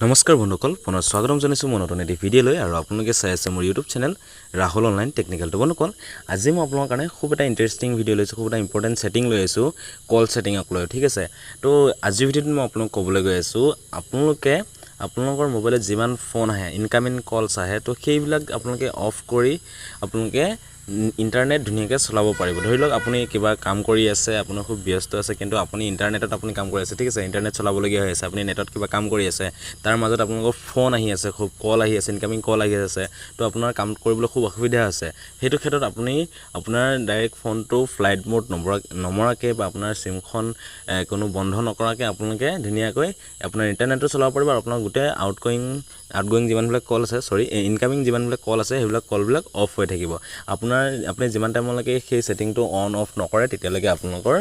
নমস্কাৰ বন্ধুসকল পুনৰ স্বাগতম জনাইছোঁ মই নতুন এটি ভিডিঅ' লৈ আৰু আপোনালোকে চাই আছে মোৰ YouTube channel Rahul online technical. তো বন্ধুসকল আজি মই আপোনালোকৰ কাৰণে খুব এটা ইণ্টাৰেষ্টিং ভিডিঅ' লৈছোঁ, খুব এটা ইম্পৰ্টেণ্ট ছেটিং লৈ আছোঁ কল ছেটিঙক লৈ, ঠিক আছে। তো আজিৰ ভিডিঅ'টোত মই আপোনালোকক ক'বলৈ গৈ আছোঁ আপোনালোকৰ মোবাইলত যিমান ফোন আহে ইনকামিং কলছ আহে তো সেইবিলাক আপোনালোকে অফ কৰি আপোনালোকে ইণ্টাৰনেট ধুনীয়াকৈ চলাব পাৰিব। ধৰি লওক আপুনি কিবা কাম কৰি আছে, আপোনাৰ খুব ব্যস্ত আছে, কিন্তু আপুনি ইণ্টাৰনেটত আপুনি কাম কৰি আছে, ঠিক আছে, ইণ্টাৰনেট চলাবলগীয়া হৈ আছে, আপুনি নেটত কিবা কাম কৰি আছে, তাৰ মাজত আপোনালোকৰ ফোন আহি আছে, খুব কল আহি আছে, ইনকামিং কল আহি আছে, তো আপোনাৰ কাম কৰিবলৈ খুব অসুবিধা আছে। সেইটো ক্ষেত্ৰত আপুনি আপোনাৰ ডাইৰেক্ট ফোনটো ফ্লাইট মোড নমৰাকৈ বা আপোনাৰ চিমখন কোনো বন্ধ নকৰাকৈ আপোনালোকে ধুনীয়াকৈ আপোনাৰ ইণ্টাৰনেটটো চলাব পাৰিব আৰু আপোনাৰ গোটেই আউটগয়িং যিমানবিলাক কল আছে, ইনকামিং যিমানবিলাক কল আছে সেইবিলাক কলবিলাক অফ হৈ থাকিব। আপুনি যিমান টাইমলৈকে সেই ছেটিংটো অন অফ নকৰে তেতিয়ালৈকে আপোনালোকৰ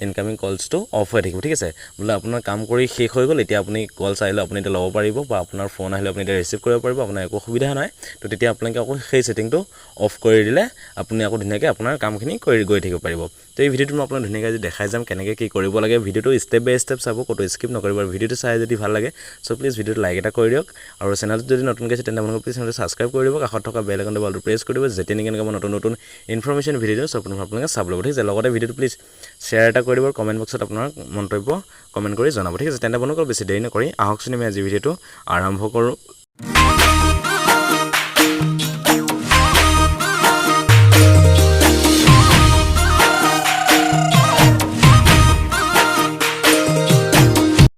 ইনকামিং কলছটো অফ হৈ থাকিব, ঠিক আছে। বোলে আপোনাৰ কাম কৰি শেষ হৈ গ'ল, এতিয়া আপুনি কলছ আহিলে আপুনি এতিয়া ল'ব পাৰিব বা আপোনাৰ ফোন আহিলে আপুনি এতিয়া ৰিচিভ কৰিব পাৰিব, আপোনাৰ একো অসুবিধা নাই। তো তেতিয়া আপোনালোকে আকৌ সেই ছেটিংটো অফ কৰি দিলে আপুনি আকৌ ধুনীয়াকৈ আপোনাৰ কামখিনি কৰি গৈ থাকিব পাৰিব। তো এই ভিডিঅ'টো মই আপোনাক ধুনীয়াকৈ আজি দেখাই যাম কেনেকৈ কি কৰিব লাগে। ভিডিঅ'টো ষ্টেপ বাই ষ্টেপ চাব, ক'তো স্কিপ নকৰিব আৰু ভিডিঅ'টো চাই যদি ভাল লাগে চ' প্লিজ ভিডিঅ'টো লাইক এটা কৰি দিয়ক আৰু চেনেলটো যদি নতুনকৈ আছে তেন্তে আপোনালোকে প্লিজ চেনেলটো ছাবস্ক্ৰাইব কৰি দিব, কাষত থকা বেল আইকনটো বালটো প্ৰেছ কৰি দিব, যেতিয়া নেকি মই নতুন ইনফৰমেশ্যন ভিডিঅ' চব আপোনালোকে চাব ল'ব, ঠিক আছে। লগতে ভিডিঅ'টো প্লিজ শ্বেয়াৰ এটা কৰি দিব, কমেণ্ট বক্সত আপোনাৰ মন্তব্য কমেণ্ট কৰি জনাব, ঠিক আছে। তেন্তে বন্ধুসকল বেছি দেৰি নকৰি আহকচোন আমি আজি ভিডিঅ'টো আৰম্ভ কৰোঁ।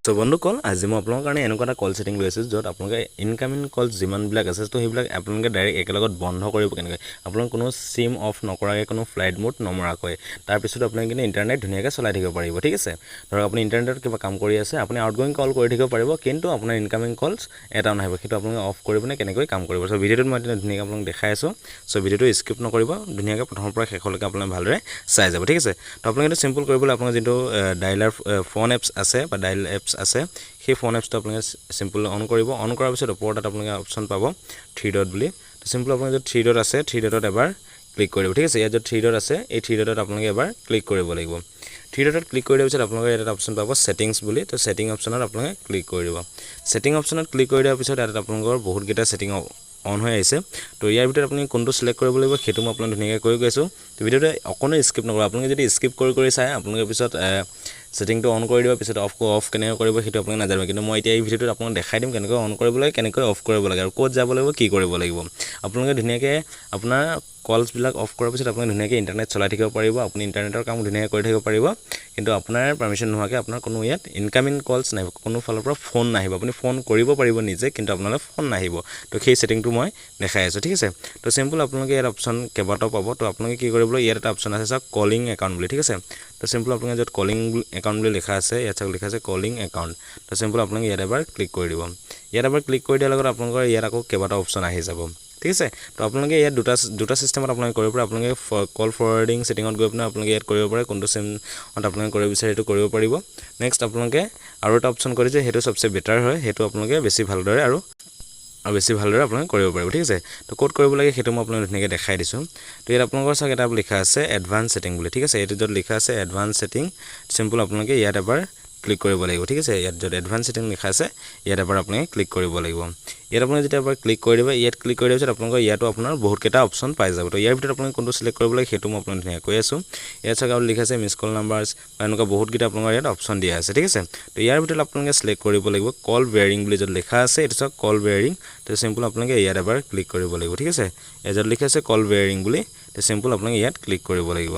তো বন্ধুসকল আজি মই আপোনালোকৰ কাৰণে এনেকুৱা এটা কল ছেটিং লৈ আছোঁ য'ত আপোনালোকে ইনকামিং কল যিমানবিলাক আছে তো সেইবিলাক আপোনালোকে ডাইৰেক্ট একেলগত বন্ধ কৰিব কেনেকৈ, আপোনালোকে কোনো চিম অফ নকৰাকৈ, কোনো ফ্লাইট মোড নমৰাকৈ, তাৰপিছত আপোনালোকে কিন্তু ইণ্টাৰনেট ধুনীয়াকৈ চলাই থাকিব পাৰিব, ঠিক আছে। ধৰক আপুনি ইণ্টাৰনেটত কিবা কাম কৰি আছে, আপুনি আউটগয়িং কল কৰি থাকিব পাৰিব, কিন্তু আপোনাৰ ইনকামিং কলছ এটাও নাহিব, সেইটো আপোনালোকে অফ কৰি পিনে কেনেকৈ কাম কৰিব। চ' ভিডিঅ'টোত মই ধুনীয়াকৈ আপোনালোক দেখাই আছোঁ। চ' ভিডিঅ'টো স্কিপ নকৰিব, ধুনীয়াকৈ প্ৰথমৰ পৰা শেষলৈকে আপোনালোকে ভালদৰে চাই যাব, ঠিক আছে। তো আপোনালোকে এইটো চিম্পল কৰিবলৈ আপোনাৰ যোনটো ডাইলাৰ ফোন এপছ আছে বা ডাইল এপছ আছে সেই ফোন এপছটো আপোনালোকে চিম্পল অন কৰিব। অন কৰাৰ পিছত ওপৰত তাত আপোনালোকে অপশ্যন পাব 3 ডট বুলি। তো চিম্পল আপোনালোকে য'ত 3 ডট আছে 3 ডটত এবাৰ ক্লিক কৰিব, ঠিক আছে। ইয়াত য'ত 3 ডট আছে এই 3 ডটত আপোনালোকে এবাৰ ক্লিক কৰিব লাগিব। 3 ডটত ক্লিক কৰি দিয়াৰ পিছত আপোনালোকে এটা অপশ্যন পাব ছেটিংছ বুলি। তো ছেটিং অপশ্যনত আপোনালোকে ক্লিক কৰি দিব। ছেটিং অপশ্যনত ক্লিক কৰি দিয়াৰ পিছত ইয়াত আপোনালোকৰ বহুতকেইটা ছেটিং অন হৈ আহিছে। তো ইয়াৰ ভিতৰত আপুনি কোনটো চিলেক্ট কৰিব লাগিব সেইটো মই আপোনাক ধুনীয়াকৈ কৈ গৈছোঁ। তো ভিডিঅ'টো অকণো স্কিপ নকৰিব, আপোনালোকে যদি স্কিপ কৰি চাই আপোনালোকে পিছত ছেটিংটো অন কৰি দিব, পিছত অফ কেনেকৈ কৰিব সেইটো আপোনালোকে নাজানিব, কিন্তু মই এতিয়া এই ভিডিঅ'টোত আপোনাক দেখাই দিম কেনেকৈ অন কৰিব লাগে, কেনেকৈ অফ কৰিব লাগে আৰু ক'ত যাব লাগিব, কি কৰিব লাগিব। আপোনালোকে ধুনীয়াকৈ আপোনাৰ কলছবিলাক অফ কৰাৰ পিছত আপোনালোকে ধুনীয়াকৈ ইণ্টাৰনেট চলাই থাকিব পাৰিব, আপুনি ইণ্টাৰনেটৰ কাম ধুনীয়াকৈ কৰি থাকিব পাৰিব, কিন্তু আপোনাৰ পাৰ্মিশ্যন নোহোৱাকৈ আপোনাৰ কোনো ইয়াত ইনকামিং কলছ নাহিব, কোনো ফালৰ পৰা ফোন নাহিব। আপুনি ফোন কৰিব পাৰিব নিজে, কিন্তু আপোনালৈ ফোন নাহিব। তো সেই ছেটিংটো মই দেখাই আছোঁ, ঠিক আছে। তো চিম্পল আপোনালোকে ইয়াত অপশ্যন কেইবাটাও পাব। তো আপোনালোকে কি কৰিব লাগিব, ইয়াত এটা অপশ্যন আছে চাওক কলিং একাউণ্ট বুলি, ঠিক আছে। তো চিম্পল আপোনালোকে য'ত কলিং একাউণ্ট বুলি লিখা আছে ইয়াত চাওক লিখা আছে কলিং একাউণ্ট। তো চিম্পল আপোনালোকে ইয়াত এবাৰ ক্লিক কৰি দিব। ইয়াত এবাৰ ক্লিক কৰি দিয়াৰ লগত আপোনালোকৰ ইয়াত আকৌ কেইবাটাও অপশ্যন আহি যাব, ঠিক আছে। তো আপোনালোকে ইয়াত দুটা ছিষ্টেমত আপোনালোকে কৰিব পাৰে। আপোনালোকে কল ফৰৱাৰ্ডিং ছেটিঙত গৈ পিনে আপোনালোকে ইয়াত কৰিব পাৰে, কোনটো চিমত আপোনালোকে কৰিব বিচাৰে সেইটো কৰিব পাৰিব। নেক্সট আপোনালোকে আৰু এটা অপশ্যন কৰিছে সেইটো চবচে বেটাৰ হয়, সেইটো আপোনালোকে বেছি ভালদৰে আপোনালোকে কৰিব পাৰিব, ঠিক আছে। তো ক'ত কৰিব লাগে সেইটো মই আপোনালোকক ধুনীয়াকৈ দেখাই দিছোঁ। তো ইয়াত আপোনালোকৰ চাওক এটা লিখা আছে এডভান্স ছেটিং বুলি, ঠিক আছে। এইটো য'ত লিখা আছে এডভান্স ছেটিং, চিম্পল আপোনালোকে ইয়াত এবাৰ ক্লিক কৰিব লাগিব, ঠিক আছে। ইয়াত য'ত এডভান্স ছেটিং লিখা আছে ইয়াত এবাৰ আপোনালোকে ক্লিক কৰিব লাগিব। ইয়াত আপোনালোকে যেতিয়া এবাৰ ক্লিক কৰি দিব, ইয়াত ক্লিক কৰি দিয়াৰ পিছত আপোনালোকৰ ইয়াতো আপোনাৰ বহুতকেইটা অপশ্যন পাই যাব। তো ইয়াৰ ভিতৰত আপোনালোকে কোনটো চিলেক্ট কৰিব লাগে সেইটো মই আপোনাক ধুনীয়াকৈ কৈ আছোঁ। ইয়াত চাওক আৰু লিখা আছে মিছ কল নাম্বাৰছ বা এনেকুৱা বহুতকেইটা আপোনালোকৰ ইয়াত অপশ্যন দিয়া আছে, ঠিক আছে। তো ইয়াৰ ভিতৰত আপোনালোকে চিলেক্ট কৰিব লাগিব কল বেয়াৰিং বুলি য'ত লিখা আছে, এইটো চাওক কল বেয়াৰিং। তো চিম্পল আপোনালোকে ইয়াত এবাৰ ক্লিক কৰিব লাগিব, ঠিক আছে। ইয়াত য'ত লিখা আছে কল বেয়াৰিং বুলি, তো চিম্পল আপোনালোকে ইয়াত ক্লিক কৰিব লাগিব।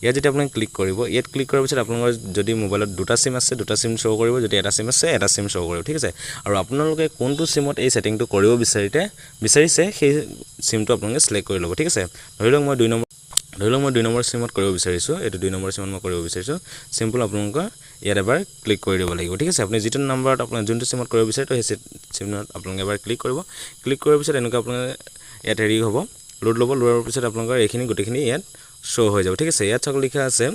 ইয়াত যেতিয়া আপোনালোকে ক্লিক কৰিব, ইয়াত ক্লিক কৰাৰ পিছত আপোনালোকৰ যদি মোবাইলত দুটা চিম আছে দুটা চিম শ্ব' কৰিব, যদি এটা চিম আছে এটা চিম শ্ব' কৰিব, ঠিক আছে। আৰু আপোনালোকে কোনটো চিমত এই ছেটিংটো কৰিব বিচাৰিছে সেই চিমটো আপোনালোকে চিলেক্ট কৰি ল'ব, ঠিক আছে। ধৰি লওক মই 2 নম্বৰ চিমত কৰিব বিচাৰিছোঁ, এইটো 2 নম্বৰ চিমত মই কৰিব বিচাৰিছোঁ। চিম্পল আপোনালোকে ইয়াত এবাৰ ক্লিক কৰি দিব লাগিব, ঠিক আছে। আপুনি যিটো নাম্বাৰত আপোনাৰ যোনটো চিমত কৰিব বিচাৰে তো সেই চিমত আপোনালোকে এবাৰ ক্লিক কৰিব। ক্লিক কৰাৰ পিছত এনেকুৱা আপোনালোকে ইয়াত হেৰি হ'ব লোৱাৰ পিছত আপোনালোকৰ এইখিনি গোটেইখিনি ইয়াত শ্ব' হৈ যাব, ঠিক আছে। ইয়াত চাওক লিখা আছে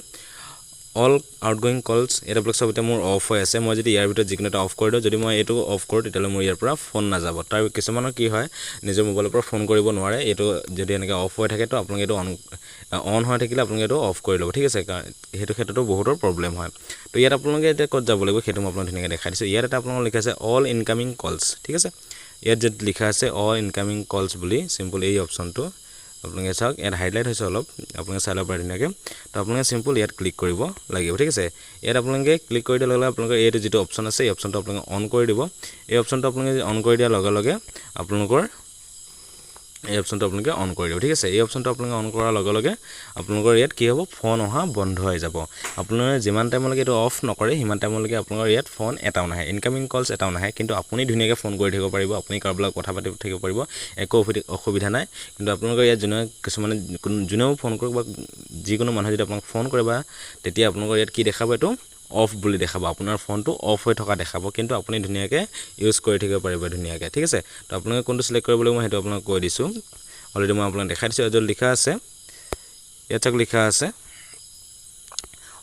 অল আউটগোয়িং কলছ এটা আপোনালোক চব এতিয়া মোৰ অফ হৈ আছে মই যদি ইয়াৰ ভিতৰত যিকোনো এটা অফ কৰি দিওঁ যদি মই এইটো অফ কৰোঁ তেতিয়াহ'লে মোৰ ইয়াৰ পৰা ফোন নাযাব তাৰ কিছুমানৰ কি হয় নিজৰ মোবাইলৰ পৰা ফোন কৰিব নোৱাৰে এইটো যদি এনেকৈ অফ হৈ থাকে তো আপোনালোকে এইটো অন হৈ থাকিলে আপোনালোকে এইটো অফ কৰি ল'ব ঠিক আছে সেইটো ক্ষেত্ৰতো বহুতৰ প্ৰব্লেম হয় তো ইয়াত আপোনালোকে এতিয়া ক'ত যাব লাগিব সেইটো মই আপোনাক ধুনীয়াকৈ দেখাই দিছোঁ ইয়াত এটা আপোনালোকৰ লিখা আছে অল ইনকামিং কলছ ঠিক আছে ইয়াত য'ত লিখা আছে অল ইনকামিং কলছ বুলি চিম্পল এই অপশ্যনটো আপোনালোকে চাওক ইয়াত হাইলাইট হৈছে অলপ আপোনালোকে চাই ল'ব পাৰে ধুনীয়াকৈ তো আপোনালোকে চিম্পল ইয়াত ক্লিক কৰিব লাগিব ঠিক আছে ইয়াত আপোনালোকে ক্লিক কৰি দিয়াৰ লগে লগে আপোনালোকৰ এইটো যিটো অপশ্যন আছে এই অপশ্যনটো আপোনালোকে অন কৰি দিব এই অপশ্যনটো আপোনালোকে অন কৰি দিয়াৰ লগে লগে আপোনালোকৰ এই অপশ্যনটো আপোনালোকে অন কৰি দিব ঠিক আছে এই অপশ্যনটো আপোনালোকে অন কৰাৰ লগে লগে আপোনালোকৰ ইয়াত কি হ'ব ফোন অহা বন্ধ হৈ যাব আপোনালোকে যিমান টাইমলৈকে এইটো অফ নকৰে সিমান টাইমলৈকে আপোনালোকৰ ইয়াত ফোন এটাও নাহে ইনকামিং কলছ এটাও নাহে কিন্তু আপুনি ধুনীয়াকৈ ফোন কৰি থাকিব পাৰিব আপুনি কাৰোবাৰ লগত কথা পাতি থাকিব পাৰিব একো অসুবিধা নাই কিন্তু আপোনালোকৰ ইয়াত যোনেও ফোন কৰক বা যিকোনো মানুহে যদি আপোনাক ফোন কৰে বা তেতিয়া আপোনালোকৰ ইয়াত কি দেখাব এইটো অফ বুলি দেখাব আপোনাৰ ফোনটো অফ হৈ থকা দেখাব কিন্তু আপুনি ধুনীয়াকৈ ইউজ কৰি থাকিব পাৰিব ধুনীয়াকৈ ঠিক আছে তো আপোনালোকে কোনটো চিলেক্ট কৰিব লাগিব মই সেইটো আপোনাক কৈ দিছোঁ অলৰেডি মই আপোনাক দেখাই দিছোঁ য'ত লিখা আছে ইয়াত চাওক লিখা আছে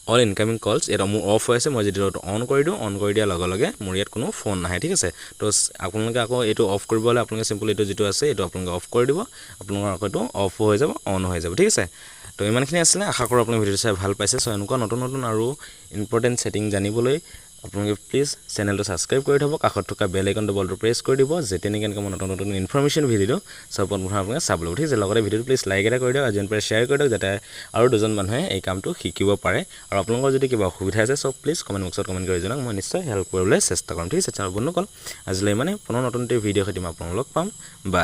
অল ইনকামিং কলছ এটা মোৰ অফ হৈ আছে মই যদি অন কৰি দিওঁ অন কৰি দিয়াৰ লগে লগে মোৰ ইয়াত কোনো ফোন নাহে ঠিক আছে তো আপোনালোকে আকৌ এইটো অফ কৰিব হ'লে আপোনালোকে চিম্পল এইটো যিটো আছে এইটো আপোনালোকে অফ কৰি দিব আপোনালোকৰ আকৌ এইটো অফ হৈ যাব অন হৈ যাব ঠিক আছে তো ইমানখিনি আছিলে আশা কৰোঁ আপুনি ভিডিঅ'টো চাই ভাল পাইছে চ' এনেকুৱা নতুন নতুন আৰু ইম্পৰ্টেণ্ট ছেটিং জানিবলৈ আপোনালোকে প্লিজ চেনেলটো ছাবস্ক্ৰাইব কৰি থ'ব কাষত থকা বেল আইকনটো বলটো প্ৰেছ কৰি দিব যেতিয়া নেকি এনেকৈ মই নতুন নতুন ইনফৰমেশ্যন ভিডিঅ' চব আপোনালোকে চাব ল'ব ঠিক আছে লগতে ভিডিঅ'টো প্লিজ লাইক এটা কৰি দিয়ক আৰু যেন পাৰে শ্বেয়াৰ কৰি দিয়ক যাতে আৰু দুজন মানুহে এই কামটো শিকিব পাৰে আৰু আপোনালোকৰ যদি কিবা অসুবিধা আছে চব প্লিজ কমেণ্ট বক্সত কমেণ্ট কৰি জনাওক মই নিশ্চয় হেল্প কৰিবলৈ চেষ্টা কৰিম ঠিক আছে বন্ধুসকল আজিলৈ মানে পুনৰ নতুন ভিডিঅ' সৈতে মই আপোনালোকক লগ পাম বাই